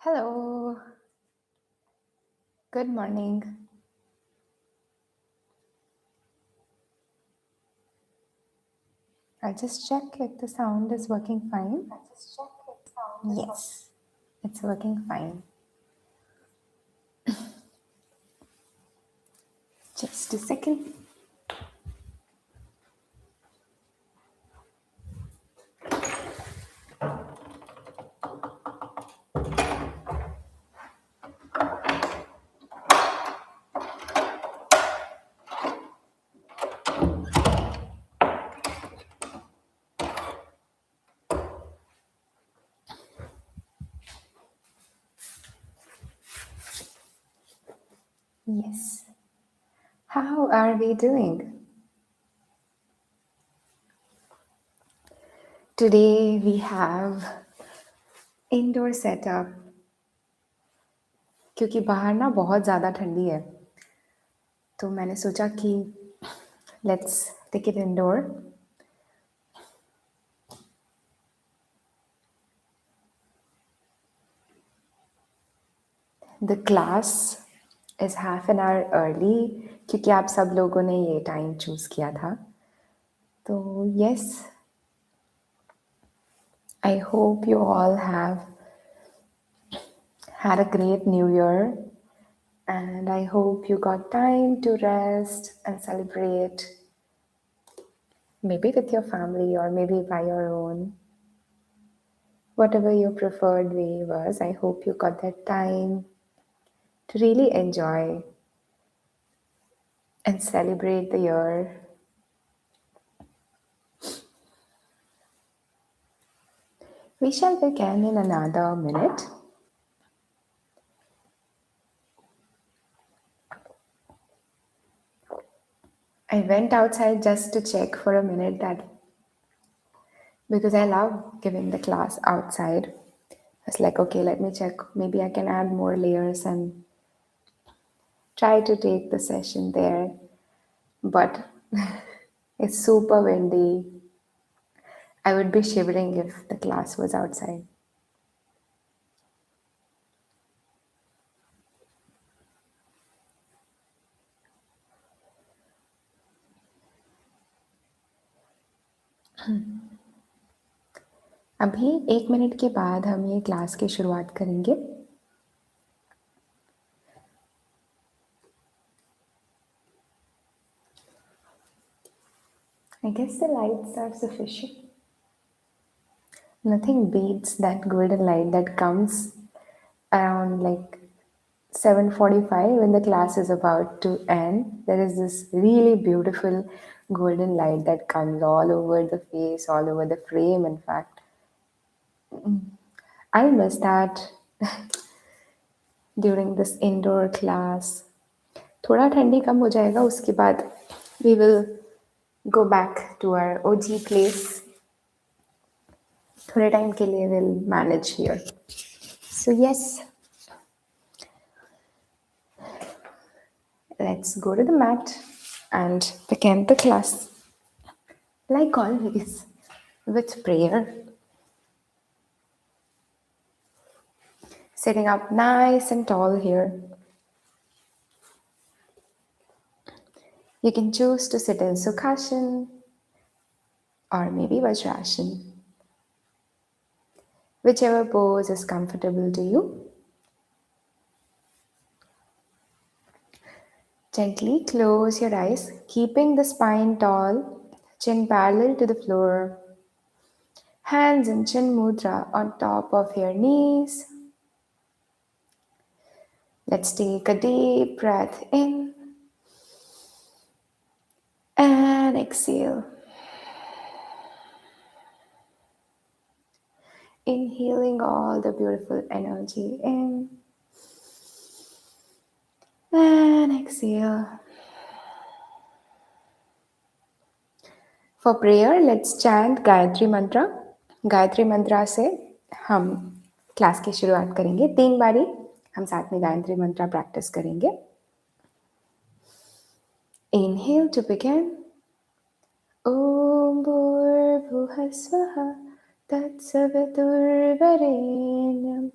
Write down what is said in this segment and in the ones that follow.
Hello, good morning. I'll just check if the sound is working fine. Yes, it's working fine. Just a second. Yes. How are we doing? Today we have indoor setup क्योंकि बाहर ना बहुत ज़्यादा ठंडी है तो मैंने सोचा कि let's take it indoor. The class is half an hour early क्योंकि आप सब लोगों ने ये टाइम चूज़ किया था तो yes, I hope you all have had a great new year and I hope you got time to rest and celebrate, maybe with your family or maybe by your own. Whatever your preferred way was, I hope you got that time to really enjoy and celebrate the year. We shall begin in another minute. I went outside just to check for a minute that because I love giving the class outside. I was like, okay, let me check. Maybe I can add more layers and try to take the session there. But it's super windy. I would be shivering if the class was outside. अभी 1 minute के बाद हम ये class की शुरुआत करेंगे. I guess the lights are sufficient. Nothing beats that golden light that comes around like 7:45 when the class is about to end. There is this really beautiful golden light that comes all over the face, all over the frame, in fact. I miss that during this indoor class. थोड़ा ठंडी कम हो जाएगा उसके बाद we will go back to our OG place. थोड़े time के लिए we'll manage here. So yes, let's go to the mat and begin the class. Like always, with prayer. Sitting up nice and tall here. You can choose to sit in Sukhasana or maybe Vajrasana. Whichever pose is comfortable to you. Gently close your eyes, keeping the spine tall, chin parallel to the floor. Hands in chin mudra on top of your knees. Let's take a deep breath in and exhale. Inhaling all the beautiful energy in and exhale. For prayer, let's chant Gayatri Mantra. Gayatri मंत्रा से हम class की शुरुआत करेंगे. 3 बारी हम साथ में गायत्री मंत्र प्रैक्टिस करेंगे. Inhale to begin. Om Bhurvubhuvah Swaha Tatsaviturvarenyam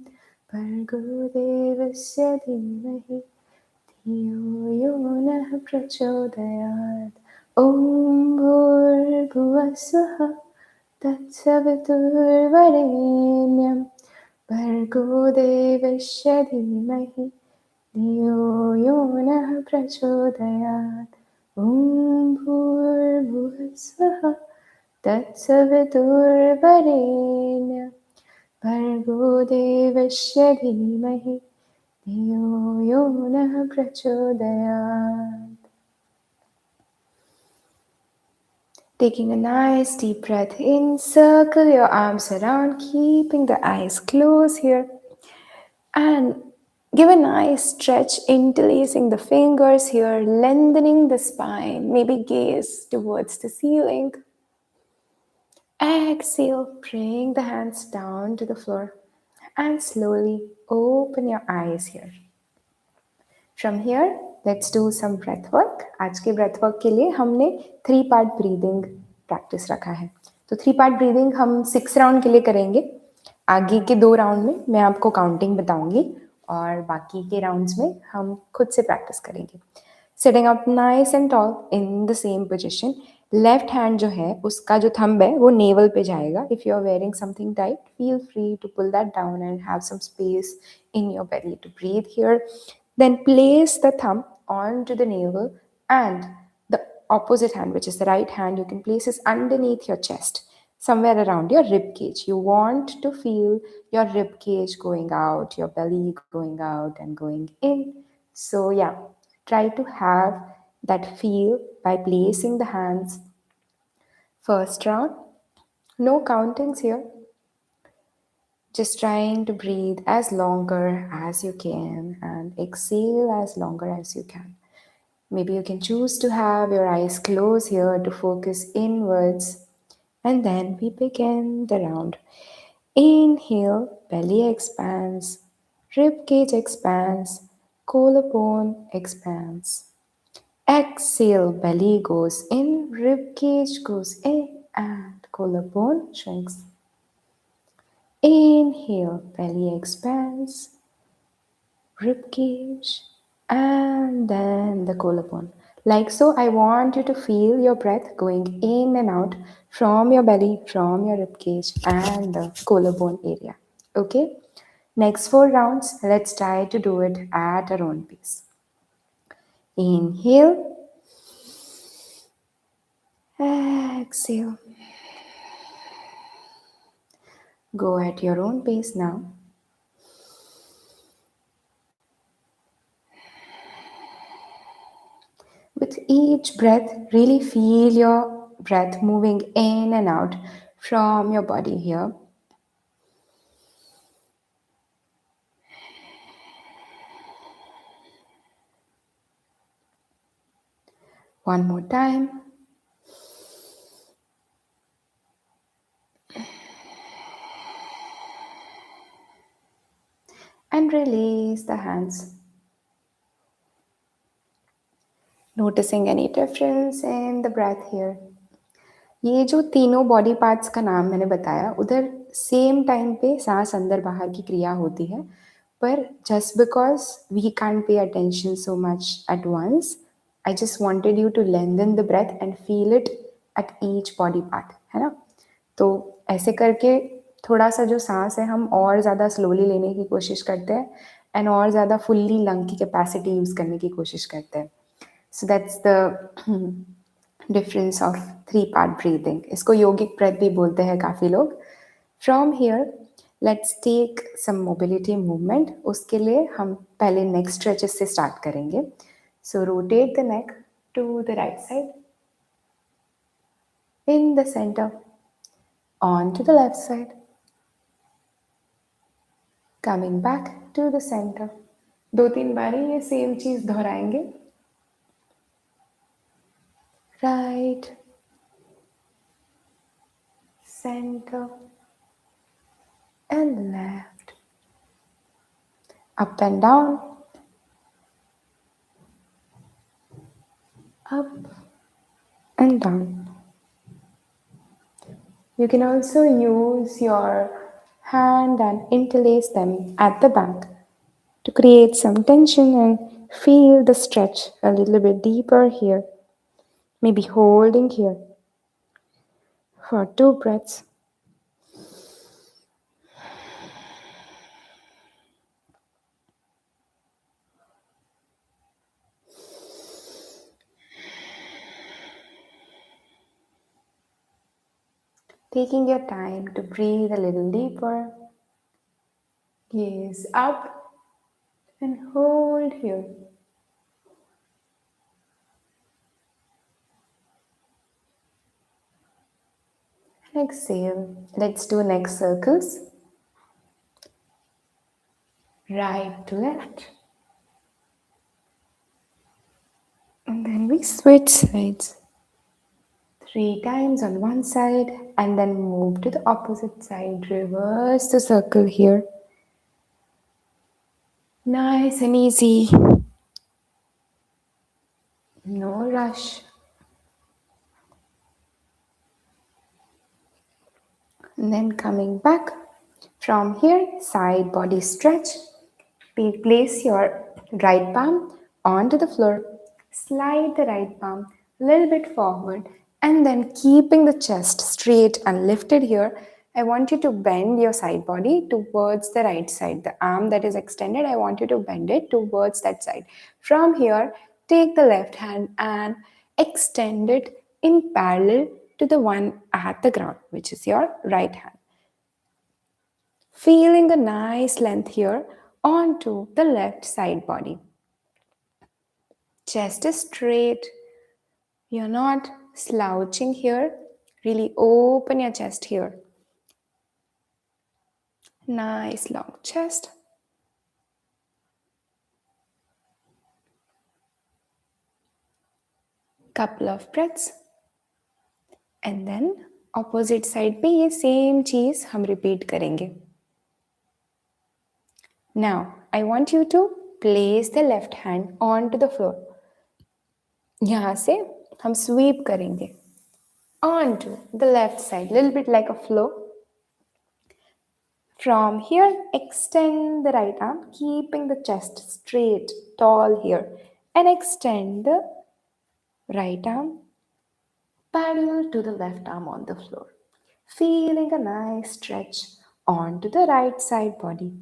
भर्गो देवस्य धीमहि धियो यो नः प्रचोदयात् ॐ भूर्भुवः स्वः तत्सवितुर्वरेण्यं भर्गो देवस्य धीमहि धियो यो नः प्रचोदयात् ॐ भूर्भुवः स्वः तत्सवितुर्वरेण्यं भर्गो देवस्य धीमहि धियो यो नः प्रचोदयात्. Taking a nice deep breath in, circle your arms around, keeping the eyes closed here. And give a nice stretch, interlacing the fingers here, lengthening the spine, maybe gaze towards the ceiling. Exhale, bring the hands down to the floor and slowly open your eyes here. From here, let's do some breath work. आज के breath work के लिए हमने 3-part breathing practice रखा है. तो 3-part breathing हम 6 round के लिए करेंगे. आगे के 2 राउंड में मैं आपको काउंटिंग बताऊंगी और बाकी के राउंड्स में हम खुद से प्रैक्टिस करेंगे. Sitting up nice and tall in the same position. Left hand जो है उसका जो थंब है वो नेवल पे जाएगा. If you are wearing something tight, feel free to pull that down and have some space in your belly to breathe here. Then place the thumb onto the navel and the opposite hand, which is the right hand, you can place it underneath your chest, somewhere around your rib cage. You want to feel your rib cage going out, your belly going out and going in. So yeah, try to have that feel by placing the hands. First round, no countings here. Just trying to breathe as longer as you can and exhale as longer as you can. Maybe you can choose to have your eyes closed here to focus inwards. And then we begin the round. Inhale, belly expands, rib cage expands, collarbone expands. Exhale, belly goes in, rib cage goes in, and collarbone shrinks. Inhale, belly expands, rib cage, and then the collarbone. Like so, I want you to feel your breath going in and out from your belly, from your rib cage, and the collarbone area. Okay? Next 4 rounds, let's try to do it at our own pace. Inhale, exhale. Go at your own pace now. With each breath, really feel your breath moving in and out from your body here. One more time. And release the hands. Noticing any difference in the breath here. ये जो तीनों body parts का नाम मैंने बताया, उधर same time पे सांस अंदर बाहर की क्रिया होती है, पर just because we can't pay attention so much at once, I just wanted you to lengthen the breath and feel it at each body part, है ना. तो ऐसे करके थोड़ा सा जो सांस है हम और ज़्यादा स्लोली लेने की कोशिश करते हैं एंड और ज़्यादा फुल्ली लंग की कैपेसिटी यूज़ करने की कोशिश करते हैं. So that's the difference of 3-part breathing. इसको योगिक ब्रेथ भी बोलते हैं काफ़ी लोग. From here let's take some mobility movement. उसके लिए हम पहले नेक स्ट्रेचेस से स्टार्ट करेंगे. So rotate the neck to the right side, in the centre, on to the left side, coming back to the center. 2-3 बारी ये same चीज दोहराएंगे. Right, center, and left. Up and down, up and down. You can also use your hand and interlace them at the back to create some tension and feel the stretch a little bit deeper here. Maybe holding here for 2 breaths. Taking your time to breathe a little deeper. Gaze up and hold here. And exhale. Let's do neck circles. Right to left. And then we switch sides. 3 times on one side and then move to the opposite side. Reverse the circle here. Nice and easy. No rush. And then coming back from here, side body stretch. Place your right palm onto the floor. Slide the right palm a little bit forward and then keeping the chest straight and lifted here. I want you to bend your side body towards the right side. The arm that is extended, I want you to bend it towards that side. From here, take the left hand and extend it in parallel to the one at the ground, which is your right hand. Feeling a nice length here onto the left side body. Chest is straight. You're not slouching here. Really open your chest here. Nice long chest. Couple of breaths. And then opposite side पे ये same चीज हम repeat करेंगे. Now, I want you to place the left hand onto the floor. यहाँ से हम sweep करेंगे. Onto the left side, little bit like a flow. From here, extend the right arm, keeping the chest straight, tall here. And extend the right arm parallel to the left arm on the floor. Feeling a nice stretch onto the right side body.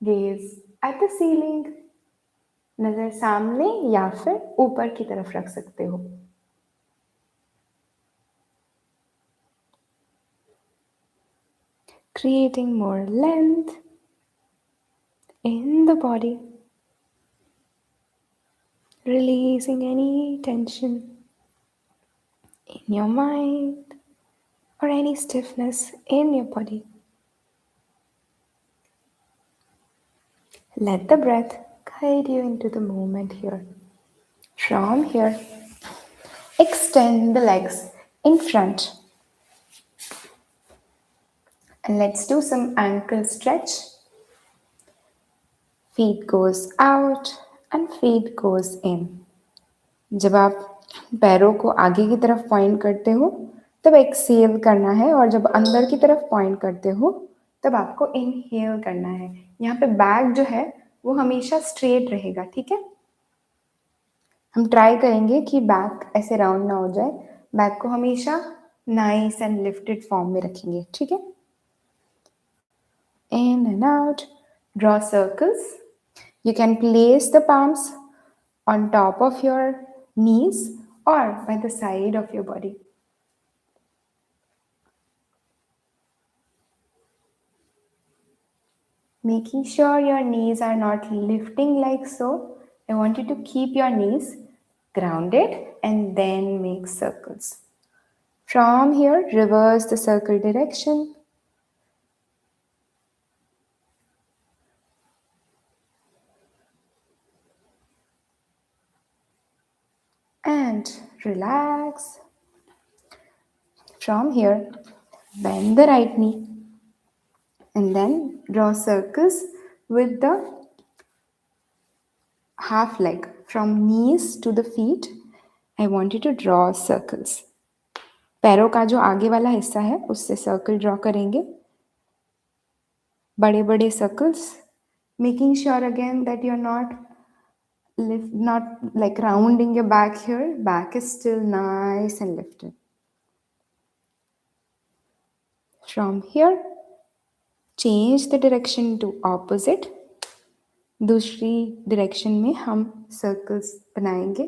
Gaze at the ceiling. नजर सामने या फिर ऊपर की तरफ रख सकते हो. Creating more length in the body. Releasing any tension in your mind or any stiffness in your body. Let the breath guide you into the moment here. From here, extend the legs in front. And let's do some ankle stretch. Feet goes out and feet goes in. जब आप पैरों को आगे की तरफ point करते हो तब एक्सहेल करना है और जब अंदर की तरफ पॉइंट करते हो तब आपको इनहेल करना है. यहाँ पे बैक जो है वो हमेशा स्ट्रेट रहेगा. ठीक है, हम ट्राई करेंगे कि बैक ऐसे राउंड ना हो जाए. बैक को हमेशा नाइस एंड लिफ्टेड फॉर्म में रखेंगे. ठीक है, in and out. Draw circles. You can place the palms on top of your knees or by the side of your body. Making sure your knees are not lifting like so. I want you to keep your knees grounded and then make circles. From here, reverse the circle direction. And relax. From here, bend the right knee and then draw circles with the half leg. From knees to the feet, I want you to draw circles. पैरों का जो आगे वाला हिस्सा है उससे circle draw करेंगे. बड़े बड़े circles, making sure again that you're not like rounding your back here. Back is still nice and lifted. From here, change the direction to opposite. दूसरी डायरेक्शन में हम सर्कल्स बनाएंगे.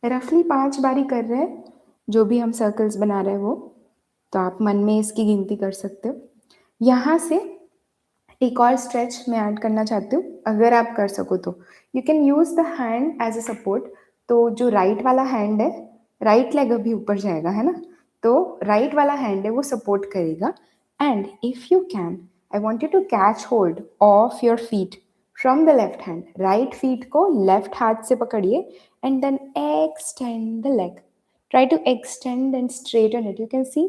रफली 5 बारी कर रहे हैं जो भी हम सर्कल्स बना रहे हैं वो, तो आप मन में इसकी गिनती कर सकते हो. यहाँ से एक और स्ट्रेच मैं ऐड करना चाहती हूँ, अगर आप कर सको तो. You can use the hand as a support. तो जो राइट वाला हैंड है, राइट लेग अभी ऊपर जाएगा है ना, तो राइट वाला हैंड है वो सपोर्ट करेगा. And if you can, I want you to catch hold of your feet from the left hand. Right feet को लेफ्ट हाथ से पकड़िए and then extend the leg. Try to extend and straighten it. You can see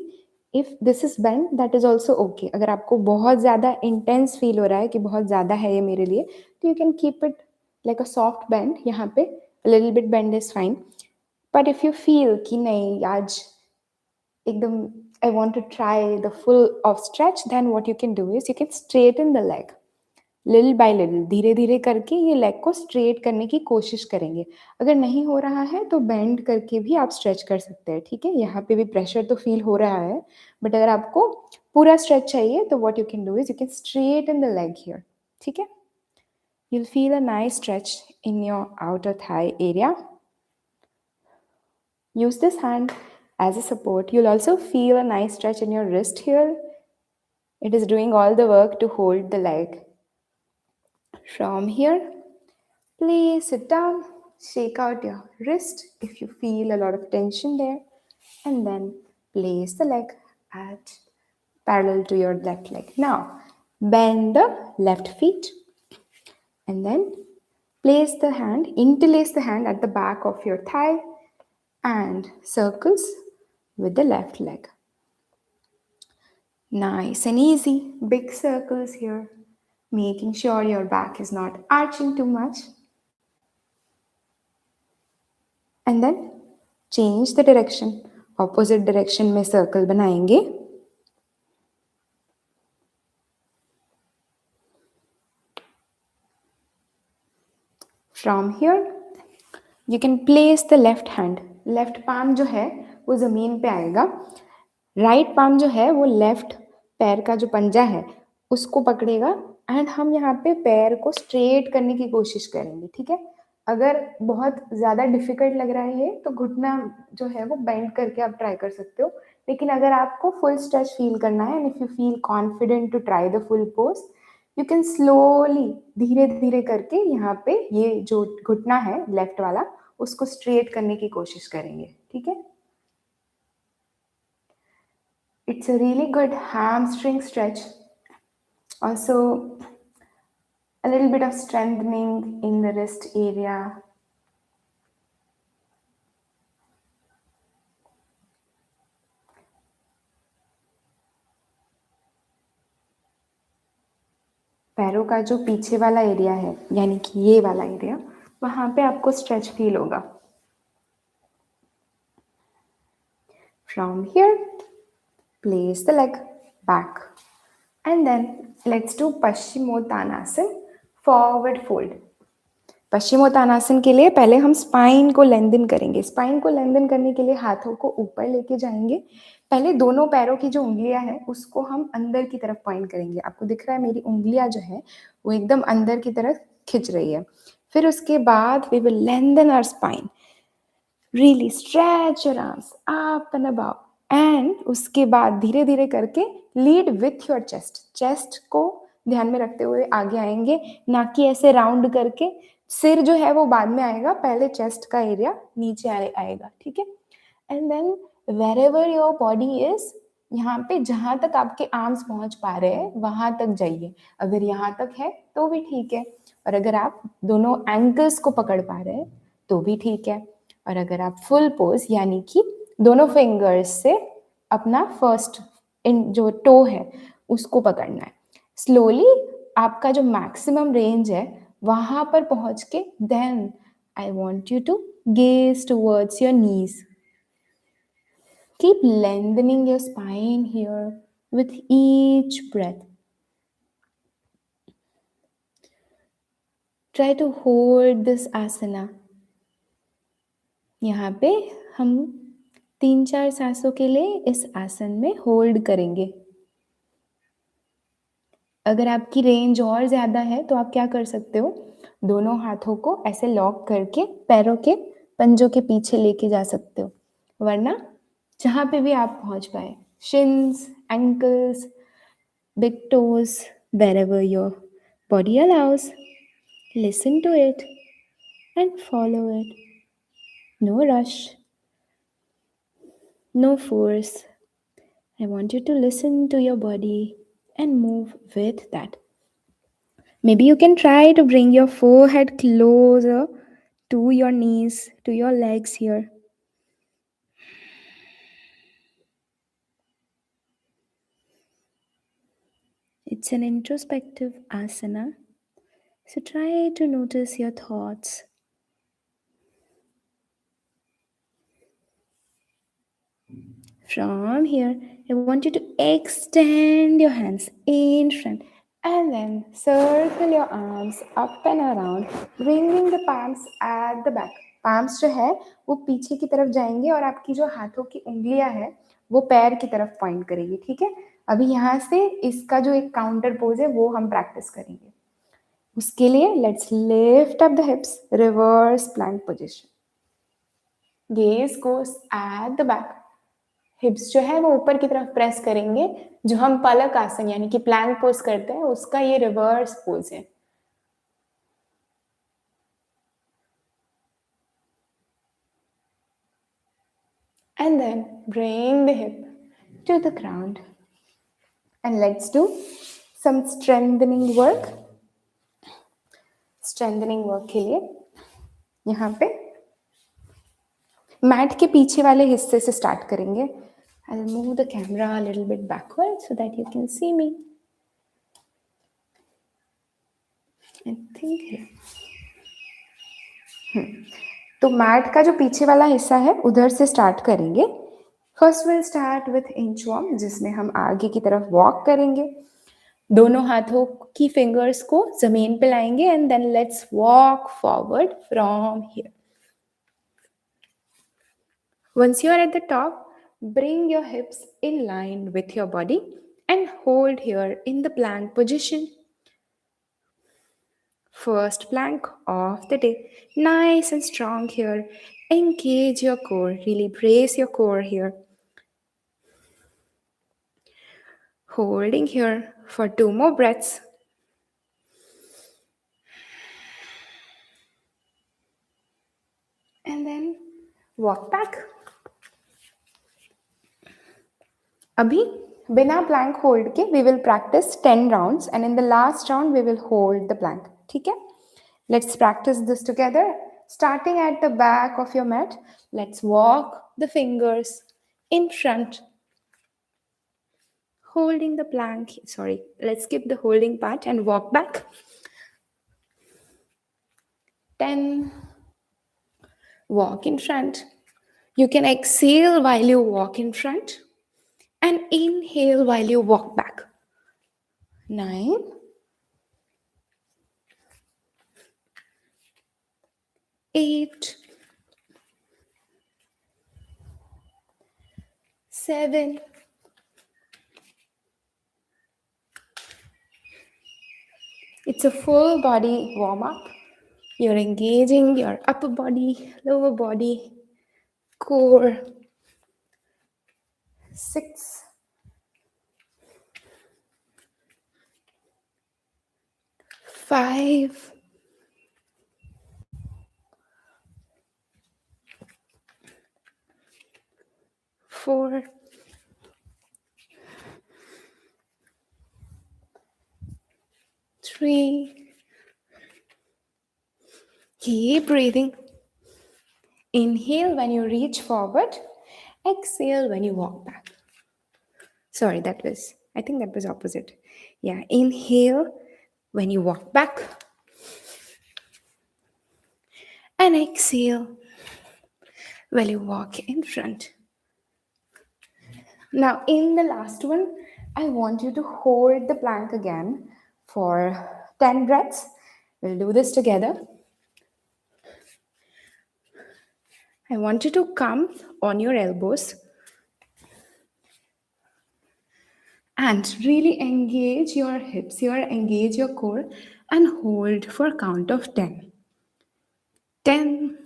if this is bend that is also okay. अगर आपको बहुत ज़्यादा intense feel हो रहा है कि बहुत ज़्यादा है ये मेरे लिए, तो you can keep it like a soft bend. यहाँ पे little bit bend is fine. But if you feel कि नहीं आज एकदम I want to try the full of stretch, then what you can do is you can straighten the leg. Little by little, धीरे धीरे करके ये leg को straight करने की कोशिश करेंगे. अगर नहीं हो रहा है तो बेंड करके भी आप स्ट्रेच कर सकते हैं. ठीक है, यहाँ पे भी प्रेशर तो फील हो रहा है, बट अगर आपको पूरा स्ट्रेच चाहिए तो what you can do is you can straighten the leg here. ठीक है, you'll feel a nice stretch in your outer thigh area. Use this hand as a support. You'll also feel a nice stretch in your wrist here. It is doing all the work to hold the leg. From here, place it down, shake out your wrist if you feel a lot of tension there, and then place the leg at parallel to your left leg. Now, bend the left feet and then interlace the hand at the back of your thigh and circles with the left leg. Nice and easy, big circles here, making sure your back is not arching too much. And then change the direction. Opposite direction में circle बनाएंगे. From here, you can place the left hand. Left palm जो है वो ज़मीन पे आएगा. Right palm जो है वो left पैर का जो पंजा है उसको पकड़ेगा एंड हम यहाँ पे पैर को स्ट्रेट करने की कोशिश करेंगे. ठीक है, अगर बहुत ज़्यादा डिफिकल्ट लग रहा है तो घुटना जो है वो बेंड करके आप ट्राई कर सकते हो. लेकिन अगर आपको फुल स्ट्रेच फील करना है and if you feel confident to try the full pose, you can slowly धीरे धीरे करके यहाँ पे ये जो घुटना है लेफ्ट वाला उसको स्ट्रेट करने की कोशिश करेंगे. ठीक है, it's a really good hamstring stretch. Also, a little bit of strengthening in the wrist area. पैरों का जो पीछे वाला एरिया है यानी कि ये वाला एरिया, वहाँ पे आपको स्ट्रेच फील होगा. From here, place the leg back and then let's do Paschimottanasana, forward fold. Paschimottanasana के लिए पहले हम स्पाइन को लेंथन करेंगे. स्पाइन को लेंथन करने के लिए हाथों को ऊपर लेके जाएंगे. पहले दोनों पैरों की जो उंगलियां हैं उसको हम अंदर की तरफ पॉइंट करेंगे. आपको दिख रहा है मेरी उंगलियां जो है वो एकदम अंदर की तरफ खिंच रही है. फिर उसके बाद we will lengthen our spine, really stretch your arms up and above. And उसके बाद धीरे धीरे करके lead with your chest. Chest को ध्यान में रखते हुए आगे आएंगे, ना कि ऐसे राउंड करके. सिर जो है वो बाद में आएगा, पहले चेस्ट का एरिया नीचे आएगा. ठीक है, and then wherever your body is, यहाँ पे जहां तक आपके आर्म्स पहुंच पा रहे हैं वहां तक जाइए. अगर यहाँ तक है तो भी ठीक है, और अगर आप दोनों एंकल्स को पकड़ पा रहे हैं तो भी ठीक है. और अगर आप फुल पोज यानी कि दोनों फिंगर्स से अपना फर्स्ट इन जो टो है उसको पकड़ना है. स्लोली आपका जो मैक्सिमम रेंज है वहां पर पहुंच के then I want you to gaze towards your knees. Keep lengthening your spine here with each breath. Try to hold this asana. यहाँ पे हम 3-4 सांसों के लिए इस आसन में होल्ड करेंगे. अगर आपकी रेंज और ज़्यादा है तो आप क्या कर सकते हो, दोनों हाथों को ऐसे लॉक करके पैरों के पंजों के पीछे लेके जा सकते हो, वरना जहाँ पे भी आप पहुँच पाए, shins, ankles, big toes, wherever your body allows, listen to it and follow it. No rush, no force. I want you to listen to your body and move with that. Maybe you can try to bring your forehead closer to your knees, to your legs here. It's an introspective asana, so try to notice your thoughts. From here, I want you to extend your hands in front and then circle your arms up and around, bringing the palms at the back. Palms जो है वो पीछे की तरफ जाएंगे और आपकी जो हाथों की उंगलियां है वो पैर की तरफ पॉइंट करेगी. ठीक है, अभी यहाँ से इसका जो एक काउंटर पोज है वो हम प्रैक्टिस करेंगे. उसके लिए let's lift up the हिप्स, reverse plank position. Gauge goes at the back. हिप्स जो है वो ऊपर की तरफ प्रेस करेंगे. जो हम पलक आसन यानी कि प्लैंक पोज करते हैं उसका ये रिवर्स पोज है. And then bring the hip to the ground. And let's do some strengthening work. Strengthening work के लिए यहाँ पे मैट के पीछे वाले हिस्से से स्टार्ट करेंगे. I'll move the camera a little bit backward so that you can see me. I think here. तो मैट का जो पीछे वाला हिस्सा है उधर से स्टार्ट करेंगे. फर्स्ट विल स्टार्ट विथ इंचवॉर्म, जिसमें हम आगे की तरफ वॉक करेंगे. दोनों हाथों की फिंगर्स को जमीन पे लाएंगे and then let's walk forward from here. Once you are at the top, bring your hips in line with your body and hold here in the plank position. First plank of the day. Nice and strong here. Engage your core. Really brace your core here. Holding here for 2 more breaths. And then walk back. अभी बिना plank hold के we will practice 10 rounds and in the last round we will hold the plank. ठीक है, let's practice this together. Starting at the back of your mat, let's walk the fingers in front, holding the plank. Sorry, let's skip the holding part and walk back. 10. Walk in front. You can exhale while you walk in front and inhale while you walk back. 9. 8. 7. It's a full body warm up. You're engaging your upper body, lower body, core. 6. 5. 4. 3. Keep breathing. Inhale when you reach forward. Exhale when you walk back. Sorry, I think that was opposite. Yeah, inhale when you walk back. And exhale while you walk in front. Now, in the last one, I want you to hold the plank again for 10 breaths We'll do this together. I want you to come on your elbows and really engage your hips here, engage your core, and hold for a count of 10. 10,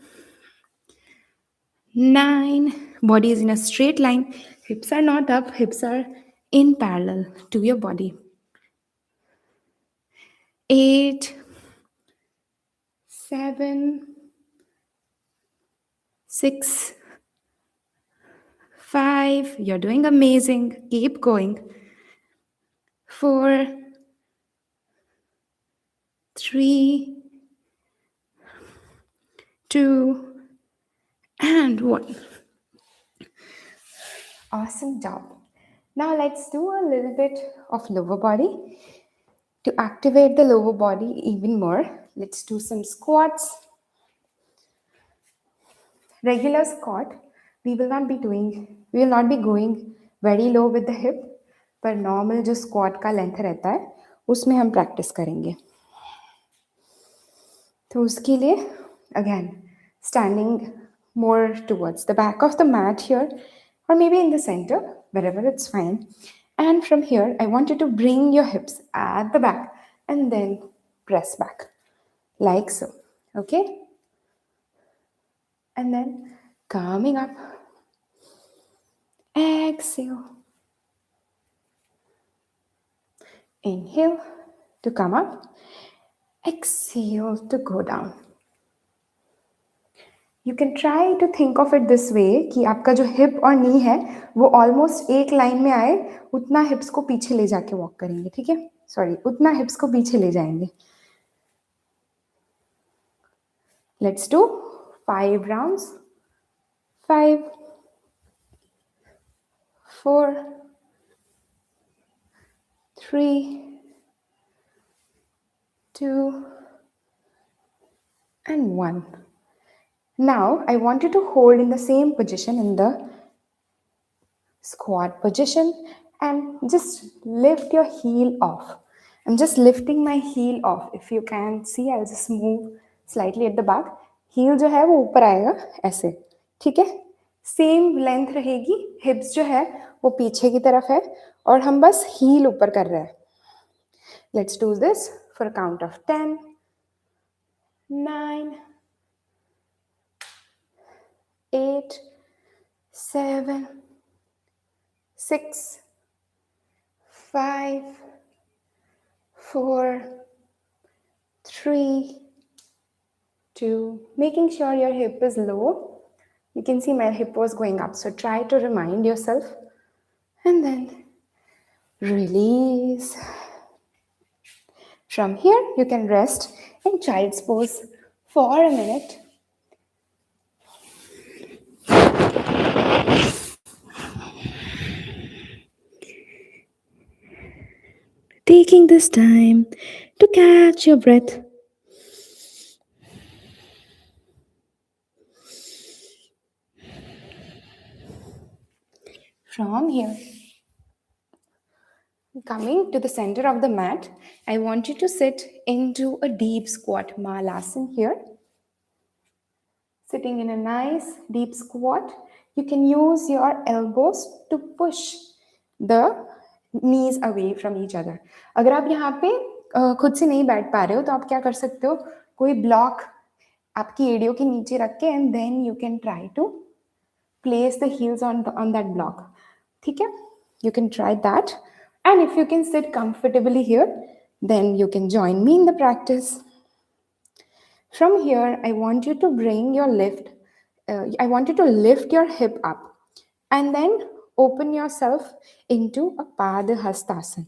9, body is in a straight line, hips are not up, hips are in parallel to your body. 8, 7, 6, 5, you're doing amazing, keep going. 4, 3, 2, and 1. Awesome job. Now let's do a little bit of lower body. To activate the lower body even more, let's do some squats. Regular squat, we will not be going very low with the hip, पर normal जो squat का length रहता है, उसमें हम practice करेंगे. तो उसके लिए, again, standing more towards the back of the mat here, or maybe in the center, wherever it's fine. And from here, I want you to bring your hips at the back and then press back, like so. Okay? And then coming up, exhale. Inhale to come up, exhale to go down. You can try to think of it this way कि आपका जो hip और knee है वो almost एक line में आए, उतना hips को पीछे ले जाके walk करेंगे, ठीक है? Sorry, उतना hips को पीछे ले जाएंगे. Let's do 5 rounds. 5, 4, 3, 2, and 1. Now, I want you to hold in the same position in the squat position and just lift your heel off. I'm just lifting my heel off. If you can see, I'll just move slightly at the back. Heel जो है वो ऊपर आएगा ऐसे, ठीक है? Same length रहेगी. Hips जो है वो पीछे की तरफ है और हम बस heel ऊपर कर रहे हैं. Let's do this for a count of 10, 9, 8, 7, 6, 5, 4, 3, 2. Making sure your hip is low. You can see my hip was going up. So try to remind yourself. And then release. From here, you can rest in child's pose for a minute. Taking this time to catch your breath. From here, coming to the center of the mat, I want you to sit into a deep squat, Malasana here. Sitting in a nice deep squat, you can use your elbows to push the knees away from each other. अगर आप यहाँ पे खुद से नहीं बैठ पा रहे हो तो आप क्या कर सकते हो, कोई ब्लॉक आपकी एडियो के नीचे रख के and then you can try to place the heels on that block. ठीक है? You can try that. And if you can sit comfortably here, then you can join me in the practice. From here, I want you to bring your I want you to lift your hip up and then open yourself into a Padahastasana.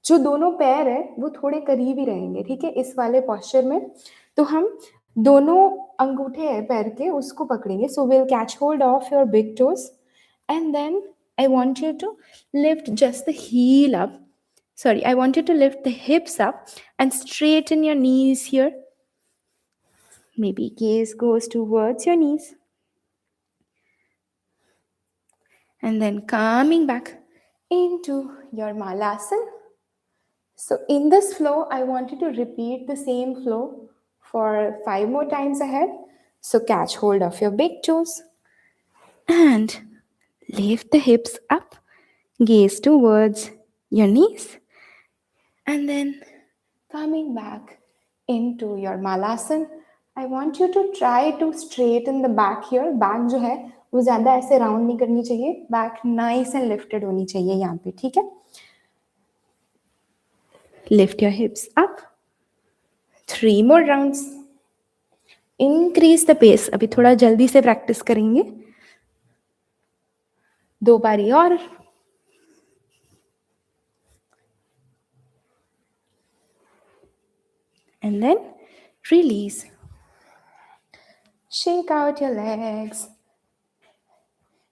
जो दोनों पैर है वो थोड़े करीब ही रहेंगे, ठीक है? इस वाले posture में तो हम दोनों अंगूठे है पैर के उसको पकड़ेंगे. So we'll catch hold of your big toes and then I want you to lift just the heel up. Sorry, I want you to lift the hips up and straighten your knees here. Maybe gaze goes towards your knees. And then coming back into your Malasana. So in this flow, I want you to repeat the same flow for 5 more times ahead. So catch hold of your big toes and lift the hips up, gaze towards your knees, and then coming back into your malasana. I want you to try to straighten the back here. Back जो है वो ज़्यादा ऐसे round नहीं करनी चाहिए. Back nice and lifted होनी चाहिए यहाँ पे, ठीक है? Lift your hips up. 3 more rounds. Increase the pace. अभी थोड़ा जल्दी से प्रैक्टिस करेंगे. 2 बारी और. And then release. Shake out your legs.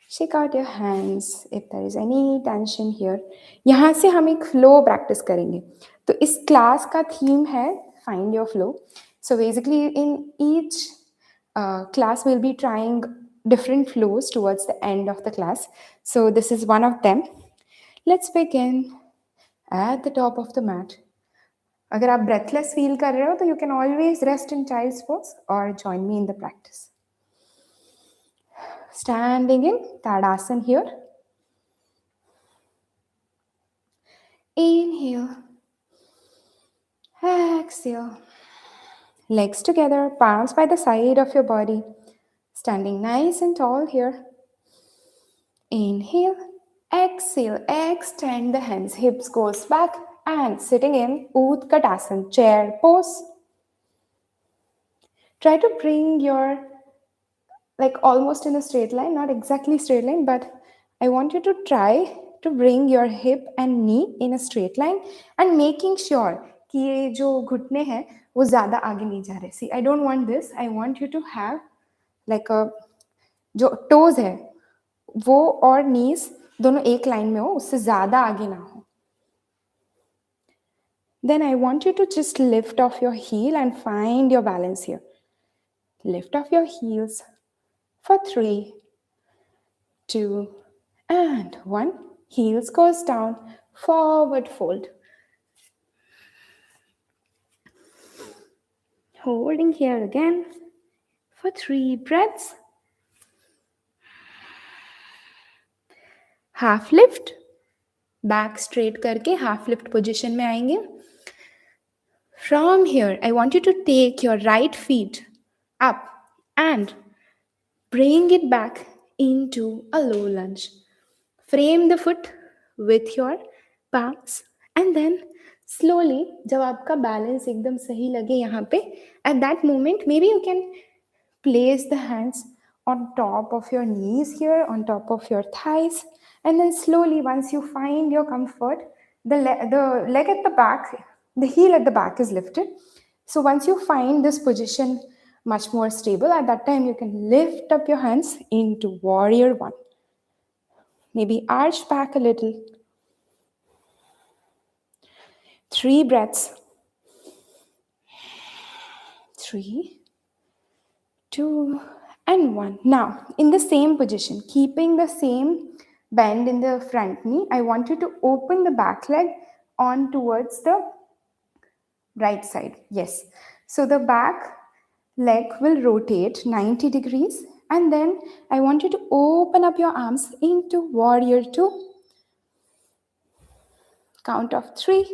Shake out your hands if there is any tension here. यहाँ से हम एक flow practice करेंगे. तो इस class का theme है find your flow. So basically in each class we'll be trying different flows towards the end of the class. So this is one of them. Let's begin at the top of the mat. अगर आप breathless feel कर रहे हो तो you can always rest in child's pose or join me in the practice. Standing in Tadasana here. Inhale. Exhale. Legs together, palms by the side of your body. Standing nice and tall here. Inhale. Exhale. Extend the hands. Hips goes back. And sitting in Utkatasana, chair pose. Try to bring your, like almost in a straight line, not exactly straight line, but I want you to try to bring your hip and knee in a straight line and making sure कि ये जो घुटने हैं वो ज़्यादा आगे नहीं जा रहे. See, I don't want this. I want you to have like a जो toes है वो और knees दोनों एक लाइन में हो, उससे ज़्यादा आगे ना हो. Then I want you to just lift off your heel and find your balance here. Lift off your heels for 3, 2, and 1. Heels goes down, forward fold. Holding here again for 3 breaths. Half lift. Back straight करके half lift position में आएंगे. From here, I want you to take your right feet up and bring it back into a low lunge. Frame the foot with your palms and then slowly, जब आपका balance एकदम सही लगे यहाँ पे, at that moment, maybe you can place the hands on top of your knees here, on top of your thighs, and then slowly, once you find your comfort, the leg at the back, the heel at the back is lifted. So once you find this position much more stable, at that time you can lift up your hands into warrior 1. Maybe arch back a little. 3 breaths. 3, 2, and 1. Now, in the same position, keeping the same bend in the front knee, I want you to open the back leg on towards the right side. Yes. So the back leg will rotate 90 degrees. And then I want you to open up your arms into warrior 2. Count of 3,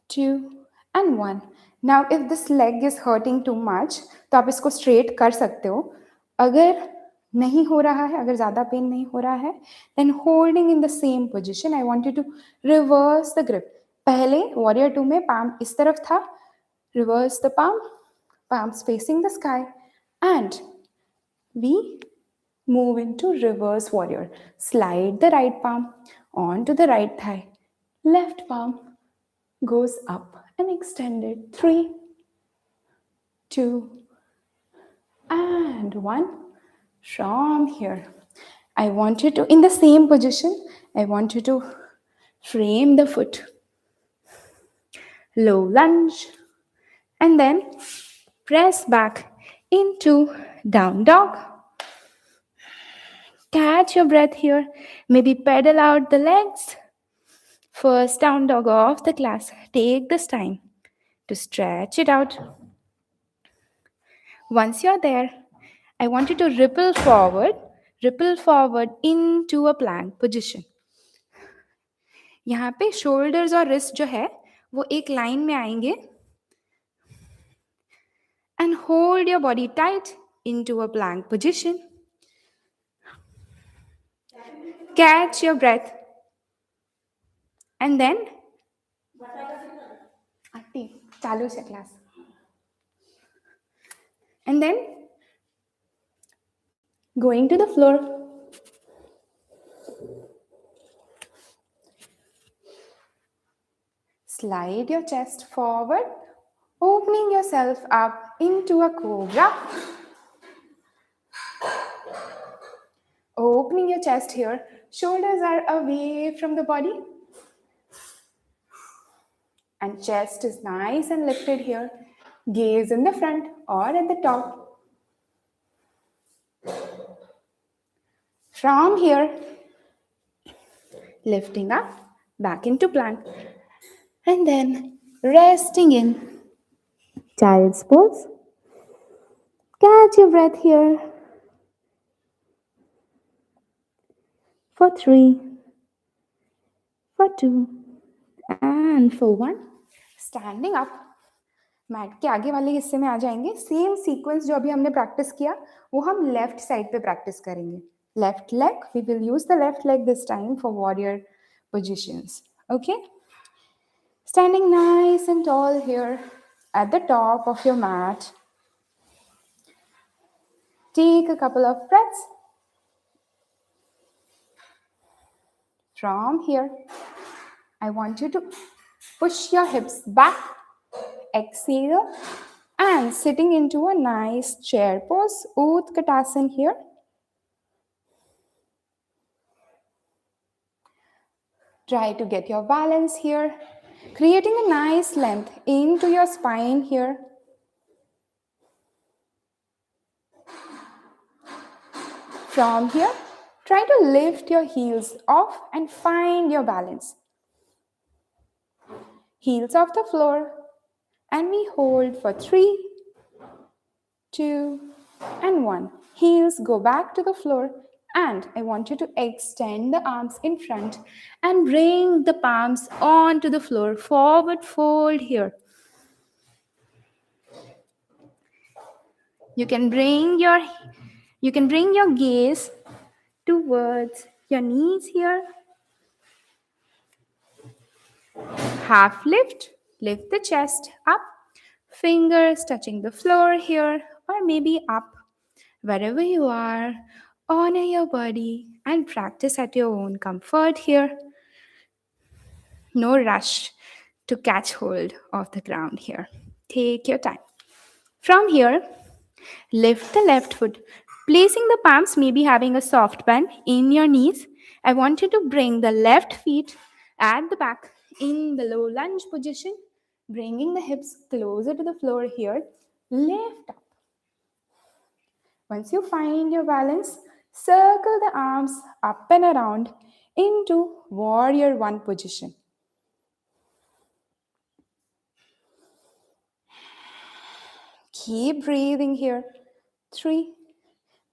2, and 1. Now if this leg is hurting too much, तो आप इसको straight कर सकते हो. अगर नहीं हो रहा है, अगर ज़्यादा pain नहीं हो रहा है, then holding in the same position, I want you to reverse the grip. पहले warrior 2 में palm इस तरफ था, reverse the palm, palms facing the sky, and we move into reverse warrior. Slide the right palm onto the right thigh. Left palm goes up and extended. 3, 2, and 1. From here, I want you to, in the same position, I want you to frame the foot. Low lunge. And then press back into down dog. Catch your breath here. Maybe pedal out the legs First down dog of the class. Take this time to stretch it out. Once you're there, I want you to ripple forward into a plank position. यहाँ पे shoulders और wrist जो है वो एक line में आएंगे and hold your body tight into a plank position. Catch your breath and then aunty चालू से class. And then going to the floor. Slide your chest forward, opening yourself up into a cobra. Opening your chest here, shoulders are away from the body. And chest is nice and lifted here. Gaze in the front or at the top. From here, lifting up, back into plank. And then resting in child's pose. Catch your breath here. For 3, for 2, and for 1. Standing up. Mat के आगे वाले हिस्से में आ जाएंगे. Same sequence जो अभी हमने practice किया वो हम लेफ्ट साइड पे प्रैक्टिस करेंगे. Left leg, we will use the left leg this time for warrior positions. Okay, standing nice and tall here at the top of your mat. Take a couple of breaths. From here, I want you to push your hips back. Exhale and sitting into a nice chair pose, Utkatasana here. Try to get your balance here, creating a nice length into your spine here. From here, try to lift your heels off and find your balance. Heels off the floor, and we hold for 3, 2, and 1. Heels go back to the floor, and I want you to extend the arms in front and bring the palms onto the floor. Forward fold here. You can bring your gaze towards your knees here. Half lift the chest up, fingers touching the floor here, or maybe up. Wherever you are, honor your body and practice at your own comfort here. No rush to catch hold of the ground here. Take your time. From here, lift the left foot, placing the palms, maybe having a soft bend in your knees. I want you to bring the left feet at the back in the low lunge position, bringing the hips closer to the floor here. Lift up. Once you find your balance, circle the arms up and around into warrior 1 position. Keep breathing here. 3,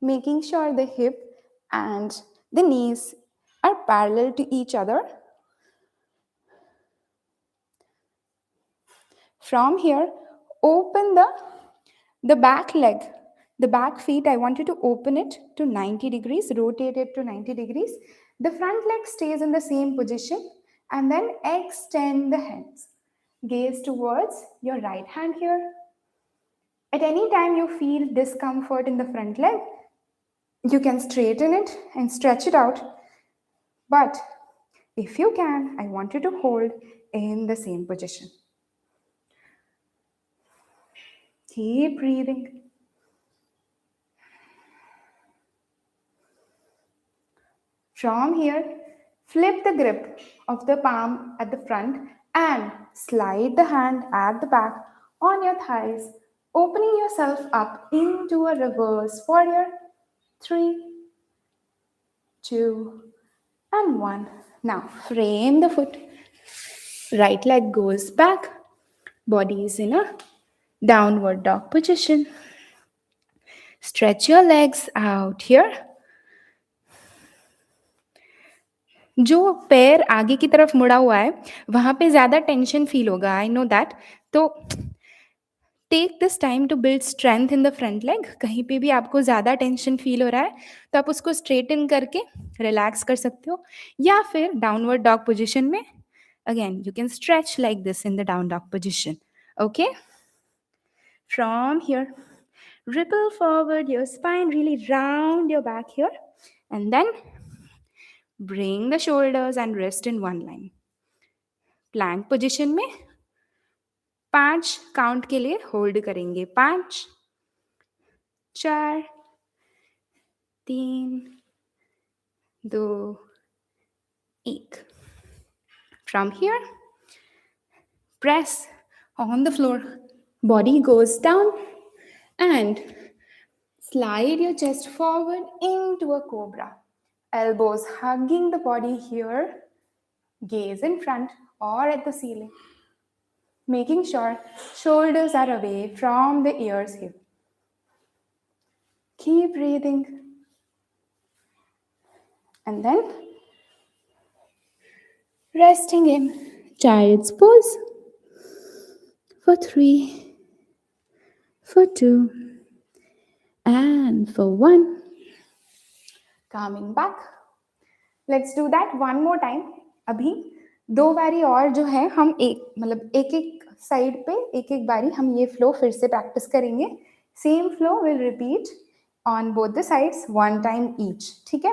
making sure the hip and the knees are parallel to each other. From here, open the back leg. The back feet, I want you to open it to 90 degrees, rotate it to 90 degrees. The front leg stays in the same position, and then extend the hands. Gaze towards your right hand here. At any time you feel discomfort in the front leg, you can straighten it and stretch it out. But if you can, I want you to hold in the same position. Keep breathing. From here, flip the grip of the palm at the front and slide the hand at the back on your thighs, opening yourself up into a reverse warrior. 3, 2, and 1. Now frame the foot, Right leg goes back. Body is in a downward dog position. Stretch your legs out here. जो पैर आगे की तरफ मुड़ा हुआ है वहां पे ज्यादा टेंशन फील होगा, आई नो दैट. तो take this time to build strength in the front leg. कहीं पे भी आपको ज़्यादा टेंशन फील हो रहा है तो आप उसको स्ट्रेटन करके रिलैक्स कर सकते हो, या फिर डाउनवर्ड डॉग पोजिशन में again you can stretch like this in the down dog position. Okay, from here ripple forward your spine, really round your back here, and then bring the shoulders and wrist in one line. Plank position में 5 count के लिए hold करेंगे. 5, 4, 3, 2, 1. From here, press on the floor. Body goes down and slide your chest forward into a cobra. Elbows hugging the body here. Gaze in front or at the ceiling. Making sure shoulders are away from the ears here. Keep breathing. And then resting in child's pose for 3, for 2, and for 1. Coming back. Let's do that one more time. अभी 2 बारी और जो है हम एक एक side पे एक एक बारी हम ये फ्लो फिर से प्रैक्टिस करेंगे. Same flow will repeat on both the sides 1 time each. ठीक है,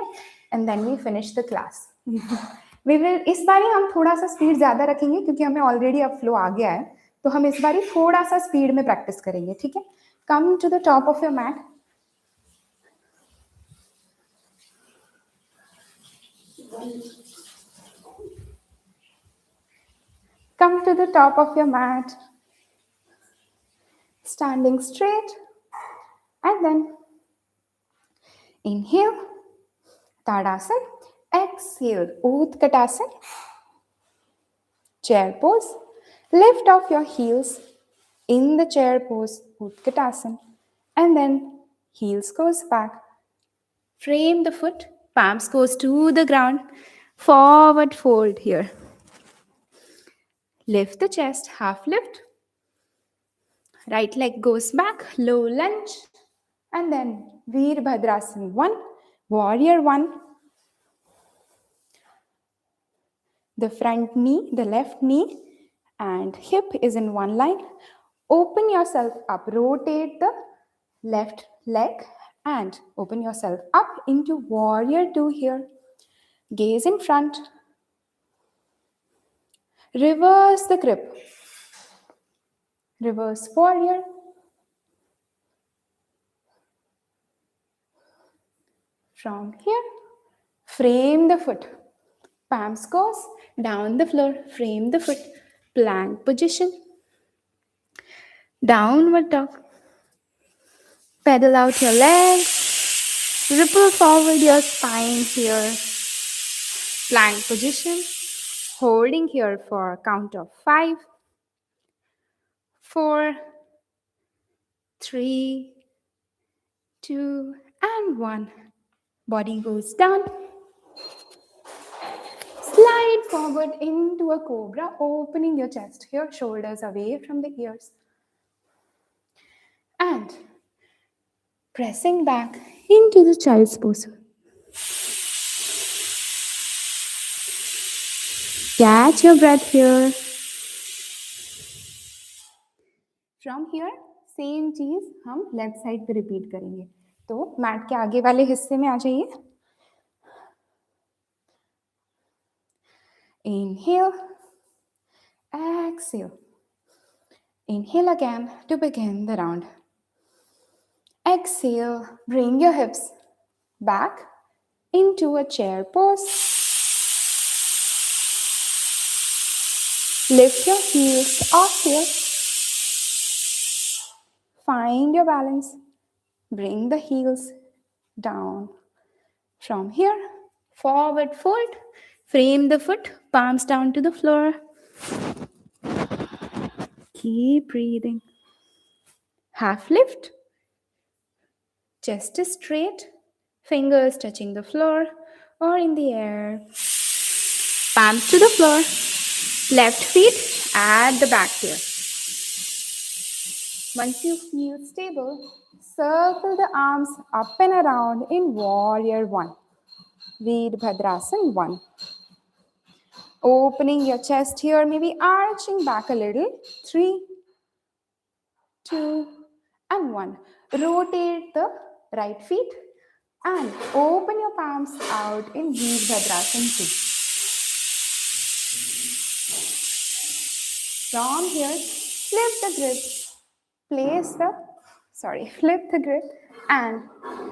and then we finish the class. We will इस बारी हम थोड़ा सा स्पीड ज़्यादा रखेंगे क्योंकि हमें ऑलरेडी अब फ्लो आ गया है, तो हम इस बारी थोड़ा सा स्पीड में प्रैक्टिस करेंगे. ठीक है, come to the top of your mat. Come to the top of your mat, standing straight, and then inhale, Tadasana, exhale, Utkatasana, chair pose. Lift off your heels in the chair pose, Utkatasana, and then heels goes back. Frame the foot, palms goes to the ground, forward fold here. Lift the chest, half lift. Right leg goes back, low lunge, and then Veerbhadrasana 1, Warrior 1. The front knee, the left knee and hip is in one line. Open yourself up, rotate the left leg and open yourself up into Warrior 2 here. Gaze in front. Reverse the grip. Reverse Warrior. From here, frame the foot. Palms goes down the floor. Frame the foot. Plank position. Downward dog. Pedal out your legs. Ripple forward your spine here. Plank position. Holding here for a count of 5, 4, 3, 2, and 1. Body goes down. Slide forward into a cobra, opening your chest here, shoulders away from the ears. And pressing back into the child's pose. Catch your breath here. From here, same चीज हम left side पे repeat करेंगे. तो mat के आगे वाले हिस्से में आ जाइए. Inhale, exhale. Inhale again to begin the round. Exhale, bring your hips back into a chair pose. Lift your heels off here. Find your balance. Bring the heels down. From here, forward fold. Frame the foot, palms down to the floor. Keep breathing. Half lift. Chest is straight. Fingers touching the floor or in the air. Palms to the floor. Left feet at the back here. Once you feel stable, circle the arms up and around in Warrior 1. Veerbhadrasan 1. Opening your chest here, maybe arching back a little. 3, 2, and 1. Rotate the right feet and open your palms out in Veerbhadrasan 2. From here, flip the grip and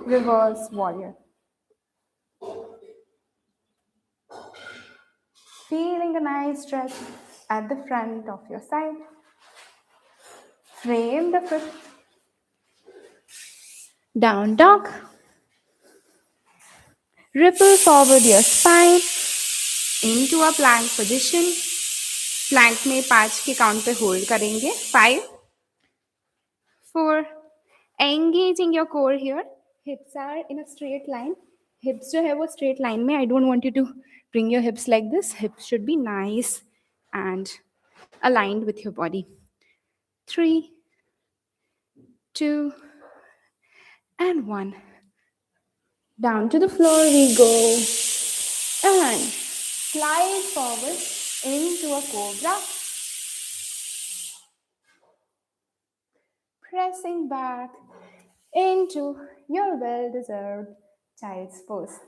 reverse warrior. Feeling a nice stretch at the front of your side. Frame the foot. Down dog. Ripple forward your spine into a plank position. Plank में 5 के count पे hold करेंगे. 5, 4. Engaging your core here. Hips are in a straight line. Hips जो है वो straight line में. I don't want you to bring your hips like this. Hips should be nice and aligned with your body. 3, 2, and 1. Down to the floor we go. And slide forward into a cobra. Pressing back into your well-deserved child's pose.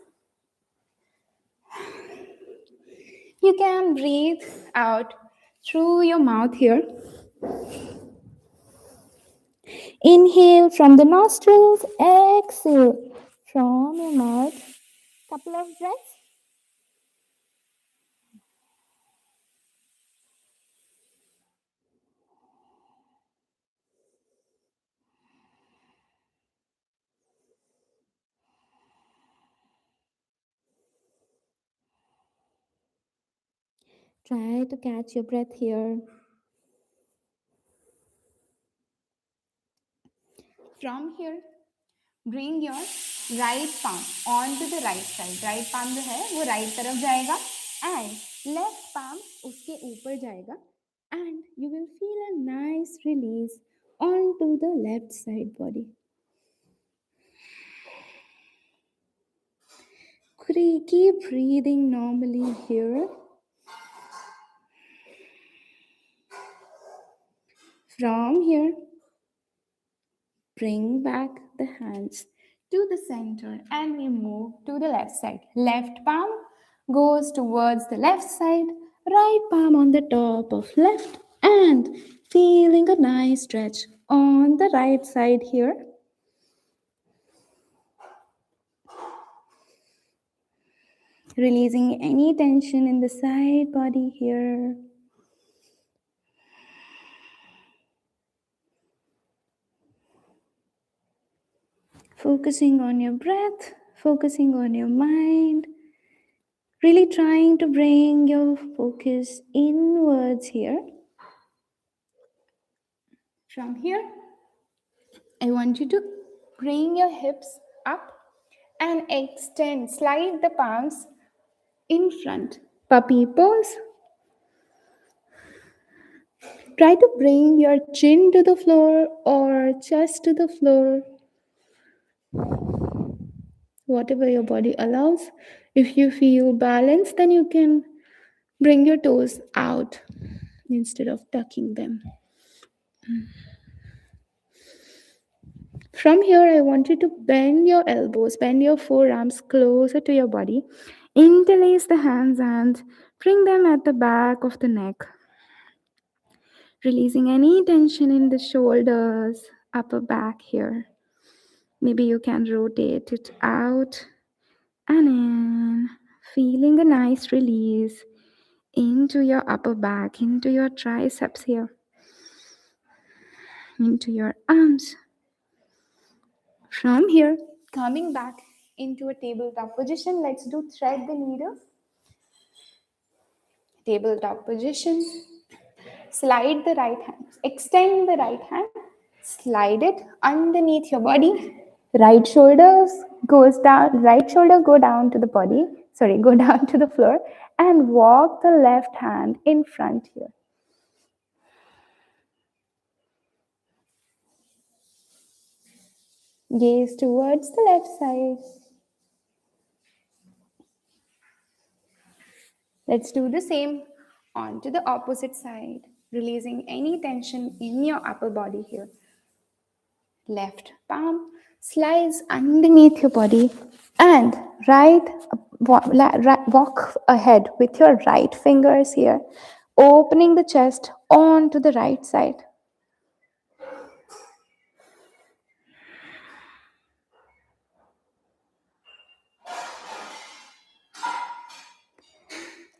You can breathe out through your mouth here. Inhale from the nostrils, exhale from your mouth. Couple of breaths. Try to catch your breath here. From here, bring your right palm onto the right side. Right palm जो है वो right तरफ जाएगा and left palm उसके ऊपर जाएगा and you will feel a nice release onto the left side body. Keep breathing normally here. From here, bring back the hands to the center and we move to the left side. Left palm goes towards the left side, right palm on the top of left and feeling a nice stretch on the right side here. Releasing any tension in the side body here. Focusing on your breath, focusing on your mind. Really trying to bring your focus inwards here. From here, I want you to bring your hips up and extend, slide the palms in front. Puppy pose. Try to bring your chin to the floor or chest to the floor. Whatever your body allows. If you feel balanced, then you can bring your toes out instead of tucking them. From here, I want you to bend your elbows, bend your forearms closer to your body. Interlace the hands and bring them at the back of the neck. Releasing any tension in the shoulders, upper back here. Maybe you can rotate it out and in. Feeling a nice release into your upper back, into your triceps here, into your arms. From here, coming back into a tabletop position, let's do thread the needle. tabletop position. Slide the right hand, extend the right hand, slide it underneath your body. Right shoulders goes down, right shoulder go down to the body, sorry, go down to the floor, and walk the left hand in front here. Gaze towards the left side. Let's do the same onto the opposite side, releasing any tension in your upper body here. Left palm slides underneath your body and walk ahead with your right fingers here, opening the chest onto the right side.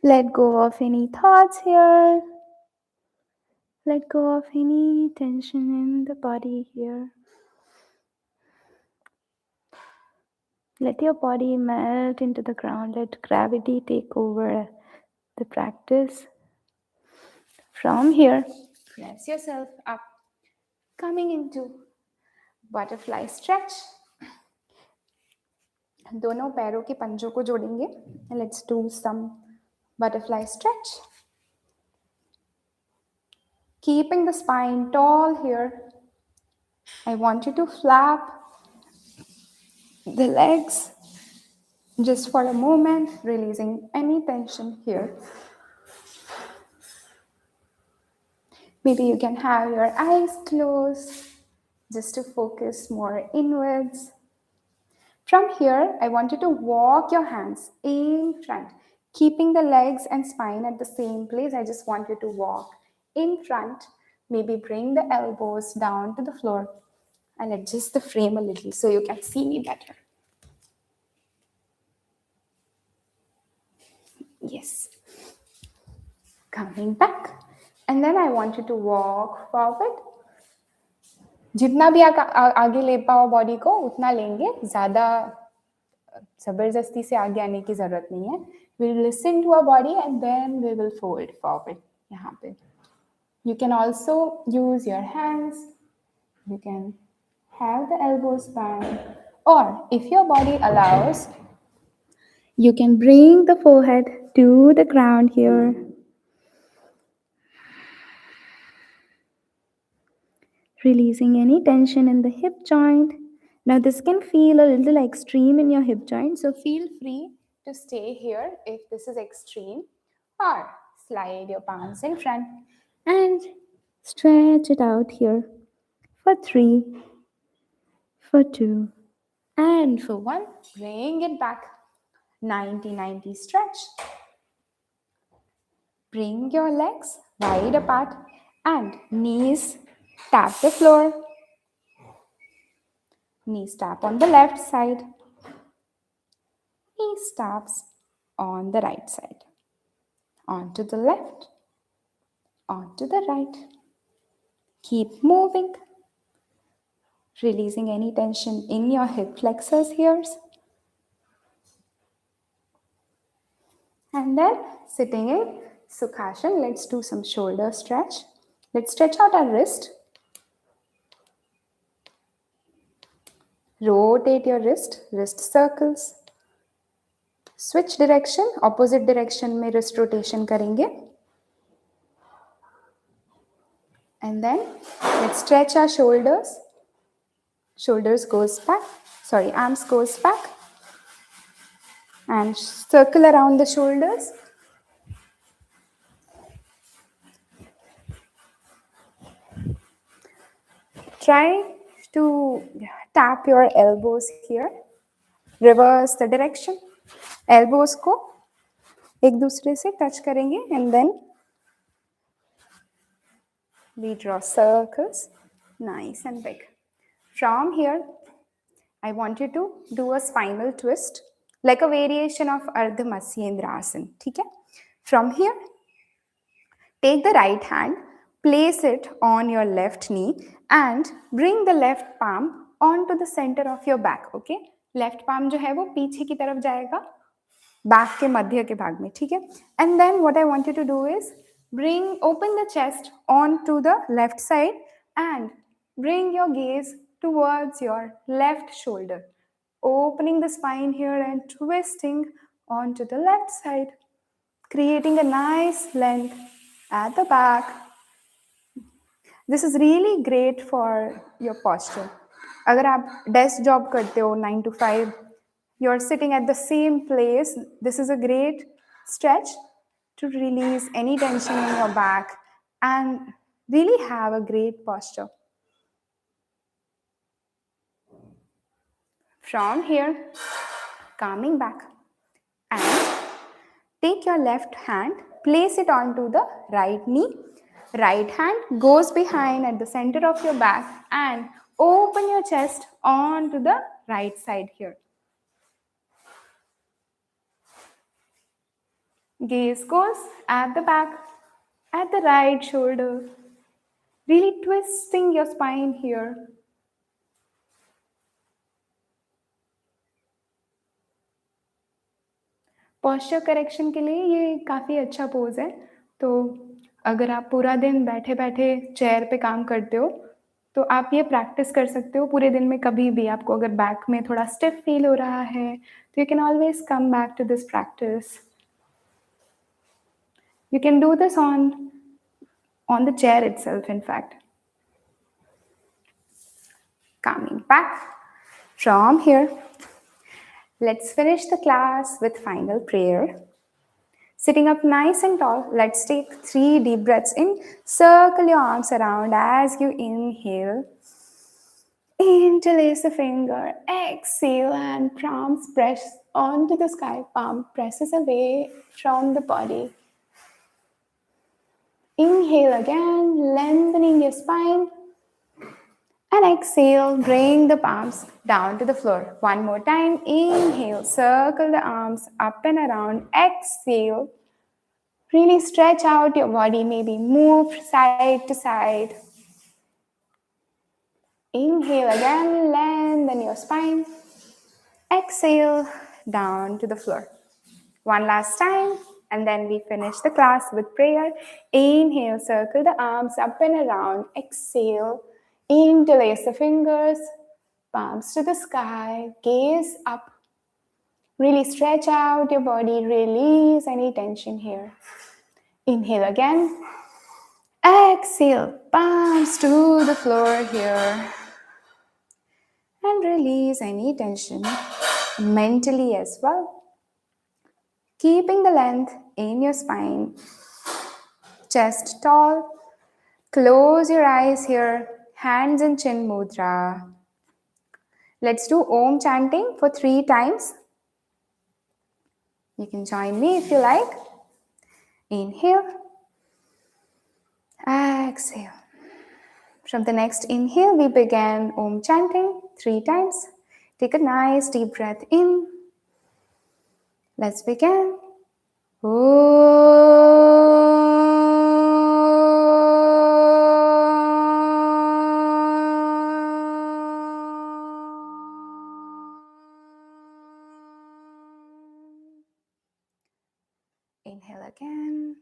Let go of any thoughts here. Let go of any tension in the body here. Let your body melt into the ground. Let gravity take over the practice. From here, press yourself up, coming into butterfly stretch. दोनों पैरों के पंजों को जोड़ेंगे. Let's do some butterfly stretch. Keeping the spine tall here. I want you to flap the legs just for a moment, releasing any tension here. Maybe you can have your eyes closed just to focus more inwards. From here, I want you to walk your hands in front, keeping the legs and spine at the same place. I just want you to walk in front. Maybe bring the elbows down to the floor. I'll adjust the frame a little so you can see me better. Yes. Coming back. And then I want you to walk forward. जितना भी आगे ले पाओ body को उतना लेंगे, ज़्यादा जबरदस्ती से आगे आने की ज़रूरत नहीं है. We'll listen to our body and then we will fold forward. यहाँ पे. You can also use your hands. You can have the elbows bent. Or if your body allows, you can bring the forehead to the ground here. Releasing any tension in the hip joint. Now this can feel a little extreme in your hip joint, so feel free to stay here if this is extreme, or slide your palms in front and stretch it out here for 3, for 2, and for 1. Bring it back. 90-90 stretch. Bring your legs wide apart and knees tap the floor. Knees tap on the left side. Knees taps on the right side. Onto the left. Onto the right. Keep moving. Releasing any tension in your hip flexors here. And then sitting in Sukhasana, let's do some shoulder stretch. Let's stretch out our wrist. Rotate your wrist circles. Switch direction, opposite direction में wrist rotation करेंगे. And then let's stretch our shoulders. Shoulders goes back, arms goes back. And circle around the shoulders. Try to tap your elbows here. Reverse the direction. Elbows को एक दूसरे से touch करेंगे and then we draw circles, nice and big. From here, I want you to do a spinal twist like a variation of Ardha Matsyendrasana. ठीक है? From here, take the right hand, place it on your left knee and bring the left palm onto the center of your back. Okay? Left palm जो है वो पीछे की तरफ जाएगा. Back के मध्य के भाग में, ठीक है. And then what I want you to do is bring open the chest onto the left side and bring your gaze towards your left shoulder, opening the spine here and twisting onto the left side, creating a nice length at the back. This is really great for your posture. अगर आप desk job करते हो 9 to 5, you're sitting at the same place, this is a great stretch to release any tension in your back and really have a great posture. From here, coming back and take your left hand, place it onto the right knee. Right hand goes behind at the center of your back and open your chest onto the right side here. Gaze goes at the back, at the right shoulder, really twisting your spine here. Posture correction के लिए ये काफ़ी अच्छा pose है. तो अगर आप पूरा दिन बैठे बैठे चेयर पे काम करते हो तो आप ये प्रैक्टिस कर सकते हो पूरे दिन में. कभी भी आपको अगर बैक में थोड़ा स्टिफ फील हो रहा है तो you can always come back to this practice. You can do this on the chair itself, in fact. Coming back from here, let's finish the class with final prayer. Sitting up nice and tall, let's take 3 deep breaths in. Circle your arms around as you inhale. Interlace the finger, exhale, and palms press onto the sky. Palm presses away from the body. Inhale again, lengthening your spine. And exhale, bring the palms down to the floor. One more time. Inhale, circle the arms up and around. Exhale, really stretch out your body, maybe move side to side. Inhale again, lengthen your spine. Exhale, down to the floor. One last time, and then we finish the class with prayer. Inhale, circle the arms up and around. Exhale, interlace the fingers, palms to the sky, gaze up. Really stretch out your body, release any tension here. Inhale again. Exhale, palms to the floor here. And release any tension mentally as well. Keeping the length in your spine, chest tall. Close your eyes here, hands in chin mudra. Let's do Om chanting for 3 times. You can join me if you like. Inhale. Exhale. From the next inhale, we begin Om chanting 3 times. Take a nice deep breath in. Let's begin. Inhale again.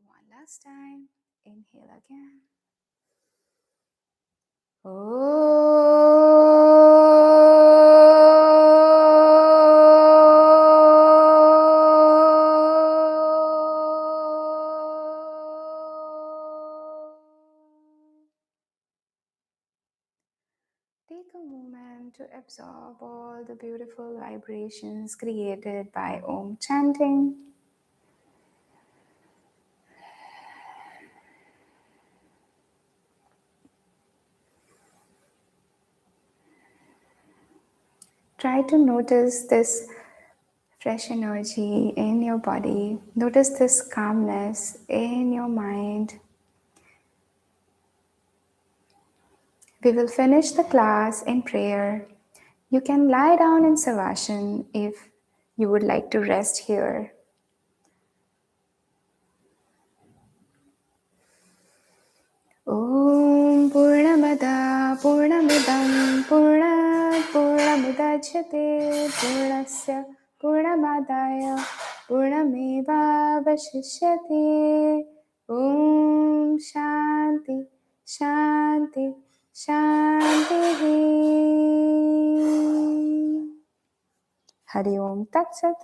One last time. Inhale again. Take a moment to absorb all the beautiful vibrations created by Om chanting. Try to notice this fresh energy in your body. Notice this calmness in your mind. We will finish the class in prayer. You can lie down in Savasana if you would like to rest here. Udhyate Purnasya Purnamadaya Purnamevavashishyate. Om Shanti Shanti Shanti. Hari Om Tat Sat.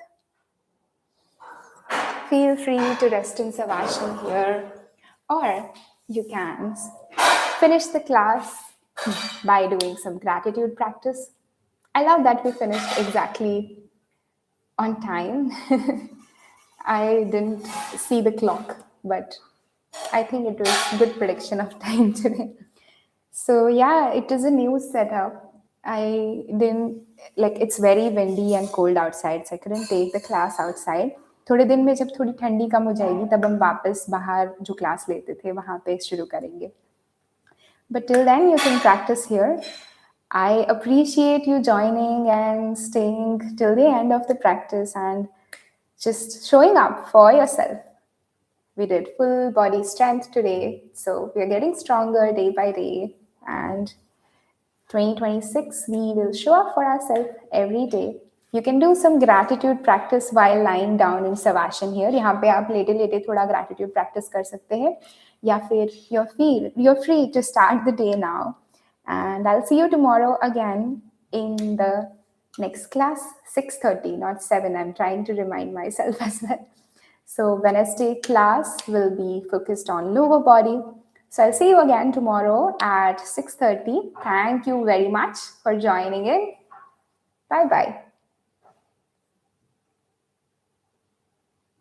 Feel free to rest in Savasana here, or you can finish the class by doing some gratitude practice. I love that we finished exactly on time. I didn't see the clock, but I think it was good prediction of time today. So yeah, it is a new setup. I didn't like it's very windy and cold outside, so I couldn't take the class outside. थोड़े दिन में जब थोड़ी ठंडी कम हो जाएगी तब हम वापस बाहर जो क्लास लेते थे वहाँ पे शुरू करेंगे. But till then, you can practice here. I appreciate you joining and staying till the end of the practice and just showing up for yourself. We did full body strength today, so we are getting stronger day by day. And 2026, we will show up for ourselves every day. You can do some gratitude practice while lying down in Savasana here. यहाँ पे आप लेटे लेटे थोड़ा gratitude practice कर सकते हैं, या फिर you're free to start the day now. And I'll see you tomorrow again in the next class, 6:30, not 7. I'm trying to remind myself as well. So Wednesday class will be focused on lower body. So I'll see you again tomorrow at 6:30. Thank you very much for joining in. Bye-bye.